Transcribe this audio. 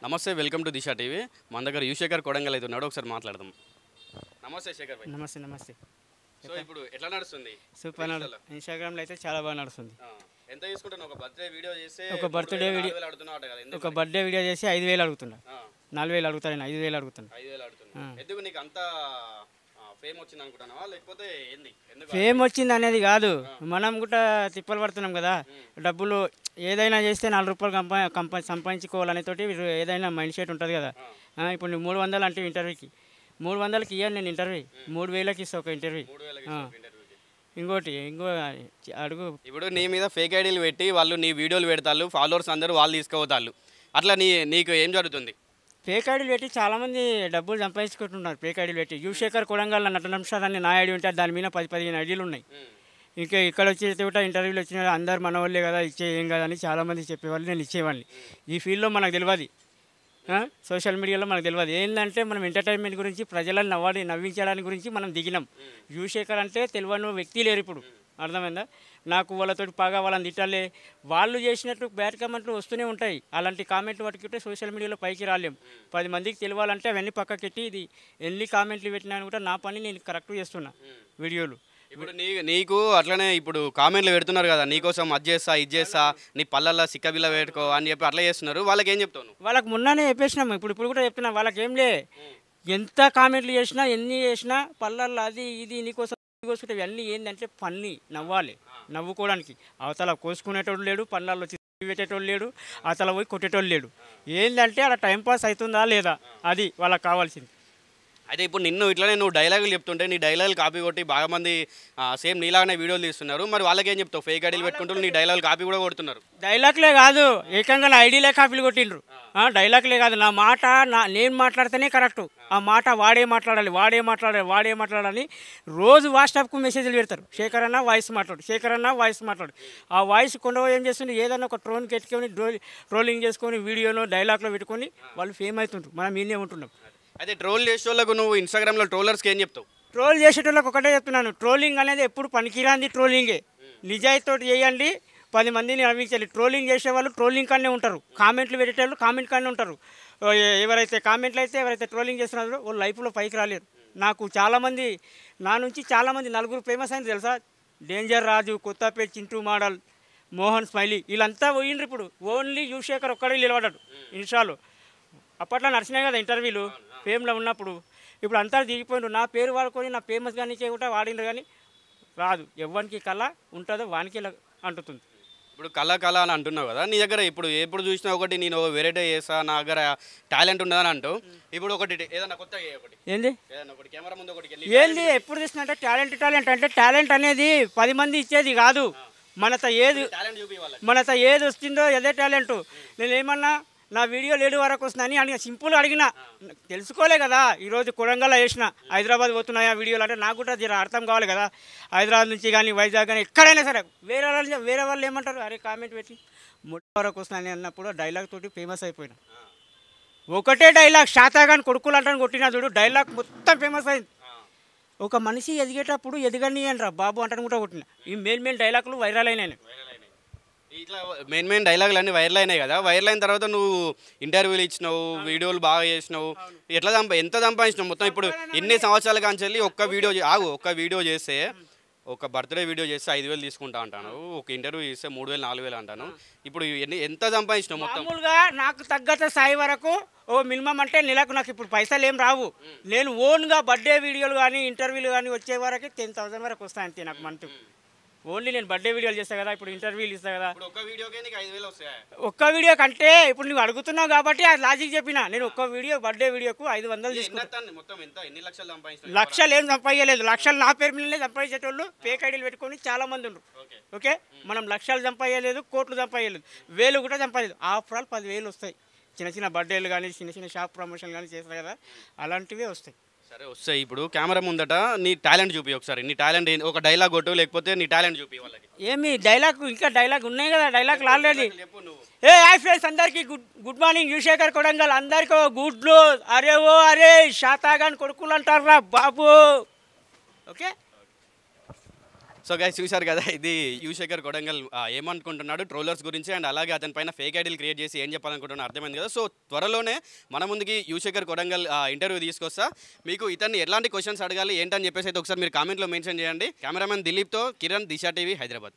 నమస్తే, welcome to Disha TV. మన దగ్గర యుశేఖర్ కొడంగల్ అయితే ఉన్నాడు, ఒకసారి మాట్లాడదాం. నమస్తే శేఖర్ భాయ్. నమస్తే నమస్తే. సో ఇప్పుడు ఎట్లా నడుస్తుంది? సూపర్ ఇన్స్టాగ్రామ్లో అయితే చాలా బాగా నడుస్తుంది. ఎంత తీసుకుంటాను? ఒక బర్త్డే వీడియో చేస్తే ఒక బర్త్డే వీడియో ఒక బర్త్డే వీడియో చేసి 5,000 అడుగుతున్నా. 4,000 అడుగుతాను, 5,000 అడుగుతున్నా. 5,000 అడుగుతున్నా. ఎందుకు నీకు అంత ఫేమ్ వచ్చింది అనుకుంటున్నావా, లేకపోతే ఏంది? ఫేమ్ వచ్చింది అనేది కాదు, మనం కూడా తిప్పలు పడుతున్నాం కదా. డబ్బులు ఏదైనా చేస్తే 4 రూపాయలు సంపాదించుకోవాలనేతోటి ఏదైనా మైండ్ సెట్ ఉంటుంది కదా. ఇప్పుడు నువ్వు 300 అంటే ఇంటర్వ్యూకి 300కి ఇవ్వను నేను ఇంటర్వ్యూ, 3,000కి ఇస్తా ఒక ఇంటర్వ్యూ. ఇంకో అడుగు. ఇప్పుడు నీ మీద ఫేక్ ఐడీలు పెట్టి వాళ్ళు నీ వీడియోలు పెడతారు, ఫాలోవర్స్ అందరూ వాళ్ళు తీసుకుపోతారు. అట్లా నీకు ఏం జరుగుతుంది? ఫేక్ ఐడీలు పెట్టి చాలామంది డబ్బులు సంపాదించుకుంటున్నారు. ఫేక్ ఐడీలు పెట్టి యుశేఖర్ కొడంగల్ నటనంశాలని నా ఐడి ఉంటే దాని మీద 10-15 ఐడీలు ఉన్నాయి. ఇంకా ఇక్కడ వచ్చేది కూడా ఇంటర్వ్యూలు వచ్చిన అందరు మన వాళ్ళే కదా, ఇచ్చే ఏం కదా అని చాలామంది చెప్పేవాళ్ళు, నేను ఇచ్చేవాడిని. ఈ ఫీల్డ్లో మనకు తెలియదు, సోషల్ మీడియాలో మనకు తెలియదు. ఏంటంటే మనం ఎంటర్టైన్మెంట్ గురించి, ప్రజలను నవ్వించడానికి గురించి మనం దిగినాం. యుశేఖర్ అంటే తెలియని వ్యక్తి లేరు ఇప్పుడు, అర్థమైందా? నాకు వాళ్ళతో బాగా వాళ్ళని తిట్టాలి, వాళ్ళు చేసినట్టు బ్యాడ్ కామెంట్లు వస్తూనే ఉంటాయి. అలాంటి కామెంట్లు పట్టుకుంటే సోషల్ మీడియాలో పైకి రాలేం. 10 మందికి తెలియాలంటే అవన్నీ పక్కకెట్టి ఇది ఎన్ని కామెంట్లు పెట్టినా కూడా నా పని నేను కరెక్ట్ చేస్తున్నా వీడియోలు. ఇప్పుడు నీకు అట్లనే ఇప్పుడు కామెంట్లు పెడుతున్నారు కదా, నీకోసం అది చేస్తా ఇది చేస్తా, నీ పళ్ళల్లో సిక్కబిల్ల పెట్టుకో అని చెప్పి అట్లా చేస్తున్నారు. వాళ్ళకి ఏం చెప్తాను? వాళ్ళకి మొన్ననే చెప్పేసినాము, ఇప్పుడు కూడా చెప్తున్నా. వాళ్ళకి ఏం లే, ఎంత కామెంట్లు చేసినా ఎన్ని చేసినా పళ్ళల్లో అది ఇది నీకోసం కోసుకుంటే ఇవన్నీ ఏంటంటే పన్ని నవ్వాలి, నవ్వుకోవడానికి. అవతల కోసుకునేటోడు లేడు, పళ్ళల్లో వచ్చి పెట్టేటోళ్ళు లేడు, అవతల పోయి కొట్టేటోళ్ళు లేడు. ఏంటంటే అలా టైంపాస్ అవుతుందా లేదా, అది వాళ్ళకి కావాల్సింది. అయితే ఇప్పుడు ఇట్లనే నువ్వు డైలాగులు చెప్తుంటే నీ డైలాగులు కాపీ కొట్టి బాగా మంది సేమ్ నీలాగానే వీడియోలు తీస్తున్నారు. మరి వాళ్ళకి ఏం చెప్తావు? ఫేక్ ఐడీలు పెట్టుకుంటూ నీ డైలాగులు కాపీ కూడా కొడుతున్నారు. డైలాగ్లే కాదు, ఏకంగా నా ఐడీలే కాపీలు కొట్టిండ్రు. డైలాగ్లే కాదు, నా మాట నేను మాట్లాడితేనే కరెక్టు. ఆ మాట వాడే మాట్లాడాలి. రోజు వాట్సాప్కు మెసేజ్లు పెడతారు, శేఖర్ అన్న వాయిస్ మాట్లాడు. ఆ వాయిస్ కొండవ ఏం చేస్తుంది, ఏదైనా ఒక ట్రోన్కి ఎట్టుకొని ట్రోలింగ్ చేసుకొని వీడియోలో డైలాగ్లో పెట్టుకొని వాళ్ళు ఫేమ్ అవుతుంటారు. మనం ఈయనే ఉంటున్నాం. అయితే ట్రోల్ చేసే వాళ్ళకు నువ్వు ఇన్స్టాగ్రామ్లో ట్రోలర్స్కి ఏం చెప్తావు? ట్రోల్ చేసేటోళ్ళకి ఒకటే చెప్తున్నాను, ట్రోలింగ్ అనేది ఎప్పుడు పనికిరాంది ట్రోలింగే. నిజాయితీతో చేయండి, 10 మందిని నవ్వించాలి. ట్రోలింగ్ చేసేవాళ్ళు ట్రోలింగ్ కానే ఉంటారు, కామెంట్లు పెట్టేవాళ్ళు కామెంట్ కానే ఉంటారు. ఎవరైతే ట్రోలింగ్ చేస్తున్నారో వాళ్ళు లైఫ్లో పైకి రాలేరు. నాకు చాలామంది, నా నుంచి చాలామంది 4 ఫేమస్ అయింది తెలుసా. డేంజర్ రాజు, కొత్తపేట చింటూ మోడల్, మోహన్ స్మైలీ, వీళ్ళంతా పోయిండ్రు. ఇప్పుడు ఓన్లీ యుశేఖర్ ఒక్కడే నిలబడ్డాడు ఇన్స్టాలో. అప్పట్లో నడిచినాయి కదా ఇంటర్వ్యూలు ఫేమ్లో ఉన్నప్పుడు. ఇప్పుడు అంతా దిగిపోయిండ్రు. నా పేరు వాడుకొని నా ఫేమస్ కానీ చేయకుండా వాడిండ్రు, కానీ రాదు. ఎవరికి కళ ఉంటుందో వానికి అంటుతుంది. ఇప్పుడు కళ అని అంటున్నావు కదా, నీ దగ్గర ఎప్పుడు చూసినా ఒకటి నేను వెరైటీ చేస్తా, నా దగ్గర టాలెంట్ ఉన్నదని అంటావు. ఇప్పుడు ఒకటి ఏదన్నా కొత్త ఏంది ఒకటి కెమెరా ముందు ఒకటి ఏంది ఎప్పుడు చూసినా అంటే టాలెంట్ అనేది 10 మంది ఇచ్చేది కాదు. మనతో ఏది వస్తుందో అదే టాలెంట్. నేనేమన్నా నా వీడియో 7 వరకు వస్తుందని అని సింపుల్గా అడిగినా, తెలుసుకోలే కదా. ఈరోజు కొడంగల్లో వేసిన, హైదరాబాద్ పోతున్నాయా వీడియోలు అంటే నాకు కూడా అర్థం కావాలి కదా. హైదరాబాద్ నుంచి కానీ వైజాగ్ కానీ ఎక్కడైనా సరే వేరే వాళ్ళు ఏమంటారు, అరే కామెంట్ పెట్టి 3 వరకు వస్తున్నాయని అన్నప్పుడు డైలాగ్ తోటి ఫేమస్ అయిపోయినా. ఒకటే డైలాగ్ శాతాగాని కొడుకులు అంటాను కొట్టినా చూడు, డైలాగ్ మొత్తం ఫేమస్ అయింది. ఒక మనిషి ఎదిగేటప్పుడు ఎదగని అంటారా బాబు అంటాను కూడా కొట్టిన. ఈ మెయిన్ డైలాగులు వైరల్ అయినాయి. ఇట్లా మెయిన్ డైలాగులు అన్నీ వైరల్ అయినాయి కదా. వైరల్ అయిన తర్వాత నువ్వు ఇంటర్వ్యూలు ఇచ్చినావు, వీడియోలు బాగా చేసినావు. ఎంత సంపాదించినావు మొత్తం? ఇప్పుడు ఎన్ని సంవత్సరాల కాంచెల్లి ఒక్క వీడియో చేస్తే, ఒక బర్త్డే వీడియో చేస్తే 5,000 తీసుకుంటా అంటాను, ఒక ఇంటర్వ్యూ చేస్తే 3,000 4,000 అంటాను. ఇప్పుడు ఎంత సంపాదించినావు మొత్తం? మామూలుగా నాకు తగ్గత స్థాయి వరకు మినిమం అంటే నెలకు నాకు ఇప్పుడు పైసలు ఏం రావు. నేను ఓన్గా బర్త్డే వీడియోలు కానీ ఇంటర్వ్యూలు కానీ వచ్చే వరకు 10,000 వరకు వస్తాయి అంతే నాకు మంత్. ఓన్లీ నేను బర్త్డే వీడియోలు చేస్తాను కదా, ఇప్పుడు ఇంటర్వ్యూలు ఇస్తాను కదా. ఒక్క వీడియో కంటే ఇప్పుడు నువ్వు అడుగుతున్నావు కాబట్టి ఆ లాజిక్ చెప్పిన. నేను ఒక్క బర్త్డే వీడియోకు 500 తీసుకుంటాను. లక్షలు ఏం సంపాదించలేదు. లక్షలు నా పేరు మీదనే సంపాదించేటోళ్ళు ఫేక్ ఐడీలు పెట్టుకొని చాలా మంది ఉన్నారు. ఓకే, మనం లక్షలు సంపాదించలేదు, కోట్లు సంపాదించలేదు, 1,000 కూడా సంపాదించలేదు. ఆఫ్టర్ ఆల్ 10,000 వస్తాయి. చిన్న బర్త్డేలు కానీ చిన్న షాప్ ప్రమోషన్ కానీ చేస్తారు కదా, అలాంటివే వస్తాయి. సరే వస్తాయి. ఇప్పుడు కెమెరా ముందట నీ టాలెంట్ చూపి ఒకసారి. నీ టాలెంట్ ఒక డైలాగ్ కొట్టు, లేకపోతే నీ టాలెంట్ చూపి వాళ్ళకి. ఏమి డైలాగ్, ఇంకా డైలాగ్ ఉన్నాయి కదా, డైలాగ్ ఆల్రెడీ. హాయ్ ఫ్రెండ్స్, అందరికీ గుడ్ మార్నింగ్. యుశేఖర్ కొడంగల్ అందరికీ గుడ్లు. అరే శాతాగాని కొడుకులు అంటారా బాబు. ఓకే, సో గైస్ చూశారు కదా, ఇది యువశేఖర్ కొడంగల్ ఏమనుకుంటున్నాడు ట్రోలర్స్ గురించి, అండ్ అలాగే అతని పైన ఫేక్ ఐడీలు క్రియేట్ చేసి ఏం చెప్పాలనుకుంటున్నా అర్థమైంది కదా. సో త్వరలోనే మన ముందుకి యువశేఖర్ కొడంగల్ ఇంటర్వ్యూ తీసుకొస్తా. మీకు ఇతన్ని ఎలాంటి క్వశ్చన్స్ అడగాలి ఏంటని చెప్పేసి అయితే ఒకసారి మీరు కామెంట్లో మెన్షన్ చేయండి. కెమెరామెన్ దిలీప్తో కిరణ్, దిశా టీవీ, హైదరాబాద్.